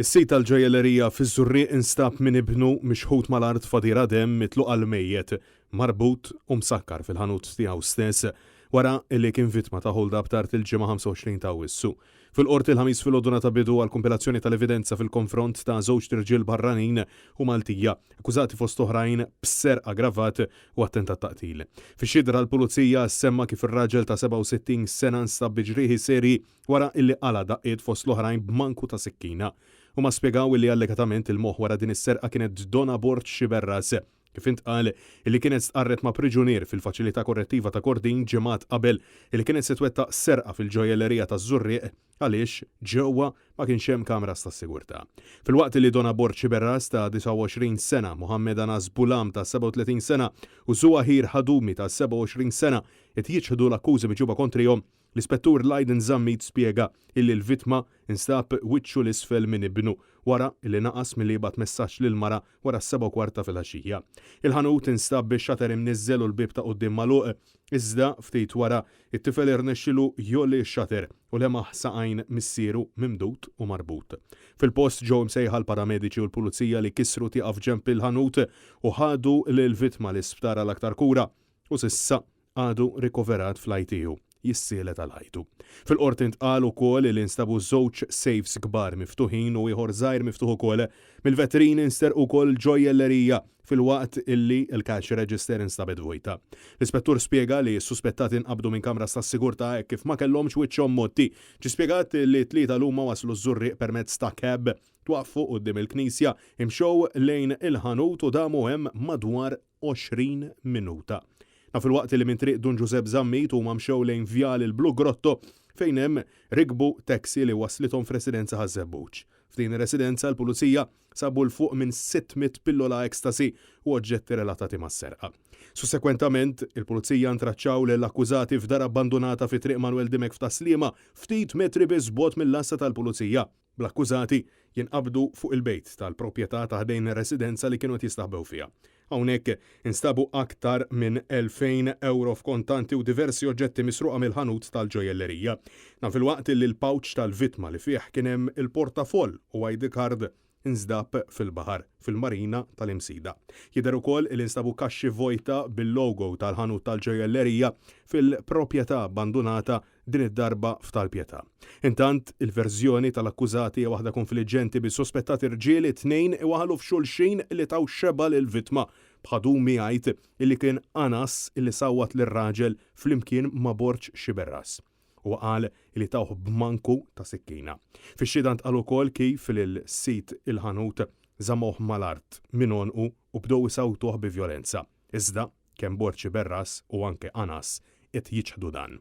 Is-sit tal-ġejellerija fiż-Żurrieq instab min ibnu mixħut mal-art fadira demm mitluq għal mejjed marbut u msakkar fil-ħanut tiegħu stess wara li kien vittma ta' hold-up tard il-ġimgħa 25 ta' Awwissu. Fil-qorti il-ħamis filgħodu ta' bidu għal kompilazzjoni tal-evidenza fil-konfront ta' żewġ tirġiel barranin u Maltija, akkużati fost oħrajn b'serq aggravat u attentat taqtil. Fix-xidra l-pulizija semma kif ir-raġel ta' 67 sena nstab bi ġrieħi serji wara illi qala daqqiet fost l-oħrajn b'manku ta' sikkina. U ma spjegaw li allegatament il-moħ wara din is-serqa kienet Donna Bort Xiberras, kif intqal li kienet stqarret ma' priġunier fil-faċilità korrettiva ta' Kordin ġimgħat qabel li kienet se twettaq serqa fil-ġojellerija taż-Żurrieq għaliex ġewwa ma kienx hemm kameras tas-sigurtà. Filwaqt li Donna Bort Xiberras ta' 29 sena, Mohammed Anas Bulam ta' 37 sena u Zuahir Ħadumi ta' 27 sena qed jiġħdu l-akkużi miġuba kontrihom, l-ispettur Lajden Zammit spjega illi l-vittma instab wiċċu l-isfel minn ibnu wara illi naqas milli jibgħat messaġġ lil-mara wara s-7:15 fil-għaxija. Il-ħanut instab bix-xater imniżżel u l-bib ta' quddiem magħluq, iżda ftit wara it-tifel irnexxielu jolli x-xater u lemaħ saqajn missieru mimdud u marbut. Fil-post ġew msejħa l-paramediċi u l-pulizija li kisru tieqaf ġenb il-ħanut u ħadu lill-vittma l-isptar għal-aktar kura u s'issa għadu rikoverat fl-ITU. Jissielet għal-ħajtu. Fil-qorti intqal ukoll li instabu żewġ safes kbar miftuħin u ieħor żgħir miftuħ ukoll mill-vetrin inster ukoll ġojellerija fil-waqt illi l-cash register instabet vojta. L-ispettur spjega li s-suspettati nqabdu minn kamras tas-sigurtà kif ma kellhomx wiċċhom motti. Ġie spjegat li tlieta huma waslu ż-Żurrieq permezz ta' cab twaqqfu quddiem il-Knisja imxew lejn il-ħanut u damu hemm madwar 20 minuta. Fil-waqt li minn triq Dun Ġuseb Zammit huma mxew lejn vjal il-Blu Grotto fejn hemm rikbu taxi li waslithom f'residenza ħaż-Żebbuġ. F'din ir-residenza l-pulizija sabu l-fuq minn 600 pillola ecstasy u oġġetti relatati mas-serqa. Sussekwentament, il-pulizija ntraċċaw lill-akkużati f'dar abbandonata fi triq Manuel Dimek f'Taslima ftit metri biżbot mill-assa tal-pulizija. Bl-akkużati jinqabdu fuq il-bejt tal-proprjetà ta' ħdejn ir-residenza li kienu jistaħbew fiha. Hawnhekk instabu aktar minn 2000 euro f'kontanti u diversi oġġetti misruqa mill-ħanut tal-ġojellerija. Fil-waqt li l-pouch tal-vittma li fih kien hemm il-portafoll u ID card insdab fil-baħar fil-marina tal-Imsida. Jidher ukoll li instabu kaxxi vojta bil-logo tal-ħanut tal-ġojellerija fil-proprjetà abbandonata din id-darba f'Tal-Pjetà. Intant, il-verżjoni tal-akkużati hija waħda konfliġġenti bis-sospettati irġieli tnejn iwaħlu f'xulxin li taw xeba lill-vittma b'Ħadumi jgħid illi kien Anas illi sawwat lir-raġel flimkien ma' Bort Xiberras u qal li tawh b'manku ta' sikkina. Fix-xhieda ntqal ukoll kif il-sit il-ħanut żammuh mal-art minn onqu u bdew isawtuh bi vjolenza. Iżda kemm Bort Xiberras u anke Anas qed jiġħdu dan.